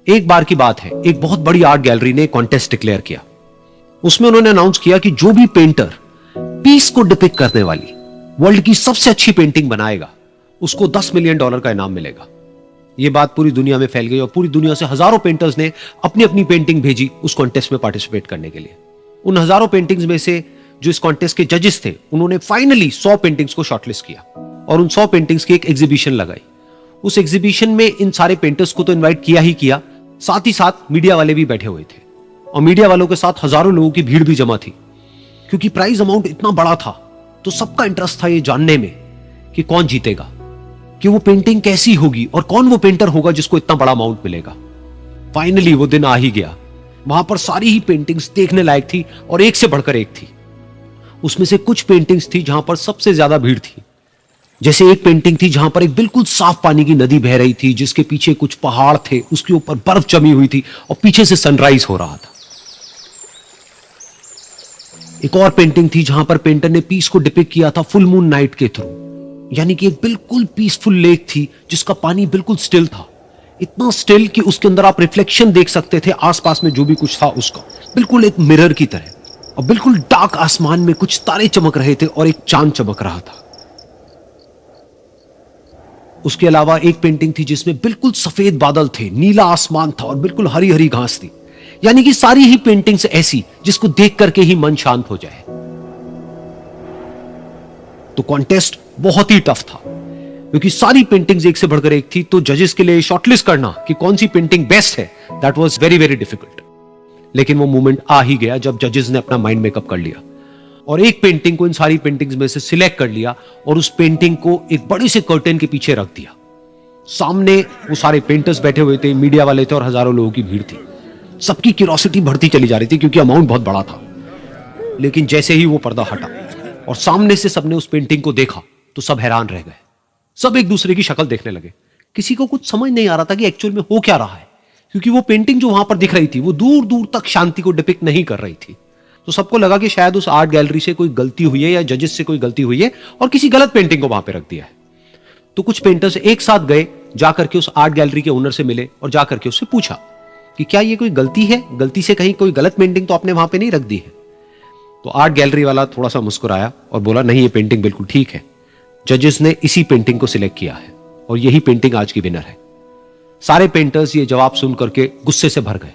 एक बार की बात है, एक बहुत बड़ी आर्ट गैलरी ने कॉन्टेस्ट डिक्लेयर किया। उसमें उन्होंने अनाउंस किया कि जो भी पेंटर पीस को डिपिक्ट करने वाली वर्ल्ड की सबसे अच्छी पेंटिंग बनाएगा उसको $10 मिलियन का इनाम मिलेगा। यह बात पूरी दुनिया में फैल गई और पूरी दुनिया से हजारों पेंटर्स ने अपनी अपनी पेंटिंग भेजी उस कॉन्टेस्ट में पार्टिसिपेट करने के लिए। उन हजारों पेंटिंग्स में से जो इस कॉन्टेस्ट के जजेस थे उन्होंने फाइनली 100 पेंटिंग्स को शॉर्टलिस्ट किया और उन 100 पेंटिंग्स की एक एग्जीबिशन लगाई। उस एग्जीबिशन में इन सारे पेंटर्स को तो इनवाइट किया ही किया, साथ ही साथ मीडिया वाले भी बैठे हुए थे और मीडिया वालों के साथ हजारों लोगों की भीड़ भी जमा थी। क्योंकि प्राइज अमाउंट इतना बड़ा था तो सबका इंटरेस्ट था ये जानने में कि कौन जीतेगा, कि वो पेंटिंग कैसी होगी और कौन वो पेंटर होगा जिसको इतना बड़ा अमाउंट मिलेगा। फाइनली वो दिन आ ही गया। वहां पर सारी ही पेंटिंग्स देखने लायक थी और एक से बढ़कर एक थी। उसमें से कुछ पेंटिंग्स थी जहां पर सबसे ज्यादा भीड़ थी। जैसे एक पेंटिंग थी जहां पर एक बिल्कुल साफ पानी की नदी बह रही थी, जिसके पीछे कुछ पहाड़ थे, उसके ऊपर बर्फ जमी हुई थी और पीछे से सनराइज हो रहा था। एक और पेंटिंग थी जहां पर पेंटर ने पीस को डिपिक्ट किया था फुल मून नाइट के थ्रू, यानी कि एक बिल्कुल पीसफुल लेक थी जिसका पानी बिल्कुल स्टिल था, इतना स्टिल कि उसके अंदर आप रिफ्लेक्शन देख सकते थे आसपास में जो भी कुछ था उसका, बिल्कुल एक मिरर की तरह। और बिल्कुल डार्क आसमान में कुछ तारे चमक रहे थे और एक चांद चमक रहा था। उसके अलावा एक पेंटिंग थी जिसमें बिल्कुल सफेद बादल थे, नीला आसमान था और बिल्कुल हरी हरी घास थी। यानी कि सारी ही पेंटिंग्स ऐसी जिसको देख करके ही मन शांत हो जाए। तो कॉन्टेस्ट बहुत ही टफ था क्योंकि सारी पेंटिंग्स एक से बढ़कर एक थी। तो जजेस के लिए शॉर्टलिस्ट करना कि कौन सी पेंटिंग बेस्ट है, that was very very difficult. लेकिन वो मोमेंट आ ही गया जब जजेस ने अपना माइंड मेकअप कर लिया और एक पेंटिंग को इन सारी पेंटिंग्स में से सिलेक्ट कर लिया और उस पेंटिंग को एक बड़े से कर्टेन के पीछे रख दिया। सामने वो सारे पेंटर्स बैठे हुए थे, मीडिया वाले थे और हजारों लोगों की भीड़ थी। सबकी क्यूरियोसिटी बढ़ती चली जा रही थी क्योंकि अमाउंट बहुत बड़ा था। लेकिन जैसे ही वो पर्दा हटा और सामने से सबने उस पेंटिंग को देखा तो सब हैरान रह गए। सब एक दूसरे की शक्ल देखने लगे। किसी को कुछ समझ नहीं आ रहा था कि एक्चुअल में हो क्या रहा है, क्योंकि वो पेंटिंग जो वहां पर दिख रही थी वो दूर दूर तक शांति को डिपिक्ट नहीं कर रही थी। तो सबको लगा कि शायद उस आर्ट गैलरी से कोई गलती हुई है या जजेस से कोई गलती हुई है और किसी गलत पेंटिंग को वहां पे रख दिया है। तो कुछ पेंटर्स एक साथ गए, जाकर के उस आर्ट गैलरी के ओनर से मिले और जाकर के उससे पूछा कि क्या ये कोई गलती है, गलती से कहीं कोई गलत पेंटिंग तो आपने वहां पे नहीं रख दी है। तो आर्ट गैलरी वाला थोड़ा सा मुस्कुराया और बोला, नहीं, ये पेंटिंग बिल्कुल ठीक है। जजेस ने इसी पेंटिंग को सिलेक्ट किया है और यही पेंटिंग आज की विनर है। सारे पेंटर्स ये जवाब सुन करके गुस्से से भर गए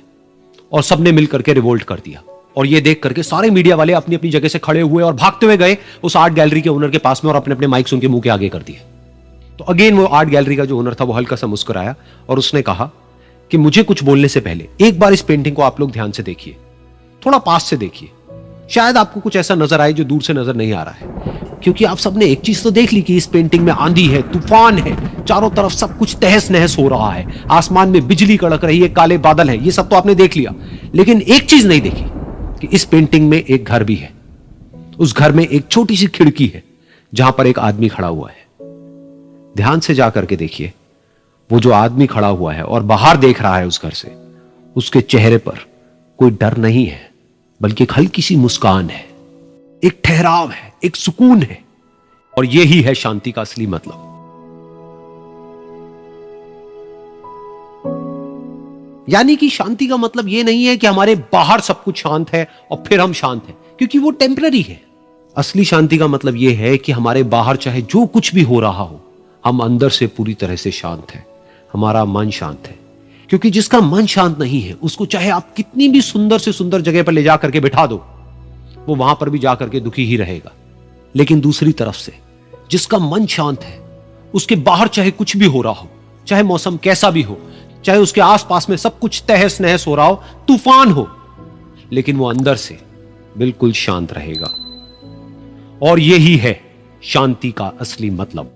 और सबने मिल करके रिवोल्ट कर दिया। और ये देख करके सारे मीडिया वाले अपनी अपनी जगह से खड़े हुए और भागते हुए गए उस आर्ट गैलरी के ओनर के पास में और अपने अपने माइक्स उनके मुंह के आगे कर दिए। तो अगेन वो आर्ट गैलरी का जो ओनर था वो हल्का सा मुस्कुराया और उसने कहा कि मुझे कुछ बोलने से पहले एक बार इस पेंटिंग को आप लोग ध्यान से देखिए, थोड़ा पास से देखिए, शायद आपको कुछ ऐसा नजर आए जो दूर से नजर नहीं आ रहा है। क्योंकि आप सबने एक चीज तो देख ली कि इस पेंटिंग में आंधी है, तूफान है, चारों तरफ सब कुछ तहस नहस हो रहा है, आसमान में बिजली कड़क रही है, काले बादल है, ये सब तो आपने देख लिया। लेकिन एक चीज नहीं देखी कि इस पेंटिंग में एक घर भी है। उस घर में एक छोटी सी खिड़की है जहां पर एक आदमी खड़ा हुआ है। ध्यान से जाकर के देखिए, वो जो आदमी खड़ा हुआ है और बाहर देख रहा है उस घर से, उसके चेहरे पर कोई डर नहीं है बल्कि एक हल्की सी मुस्कान है, एक ठहराव है, एक सुकून है। और यही है शांति का असली मतलब। यानी कि शांति का मतलब यह नहीं है कि हमारे बाहर सब कुछ शांत है और फिर हम शांत हैं, क्योंकि वो टेम्पररी है। असली शांति का मतलब यह है कि हमारे बाहर चाहे जो कुछ भी हो रहा हो, हम अंदर से पूरी तरह से शांत हैं, हमारा मन शांत है। क्योंकि जिसका मन शांत नहीं है उसको चाहे आप कितनी भी सुंदर से सुंदर जगह पर ले जाकर के बिठा दो, वो वहां पर भी जाकर के दुखी ही रहेगा। लेकिन दूसरी तरफ से जिसका मन शांत है, उसके बाहर चाहे कुछ भी हो रहा हो, चाहे मौसम कैसा भी हो, चाहे उसके आसपास में सब कुछ तहस नहस हो रहा हो, तूफान हो, लेकिन वो अंदर से बिल्कुल शांत रहेगा। और यही है शांति का असली मतलब।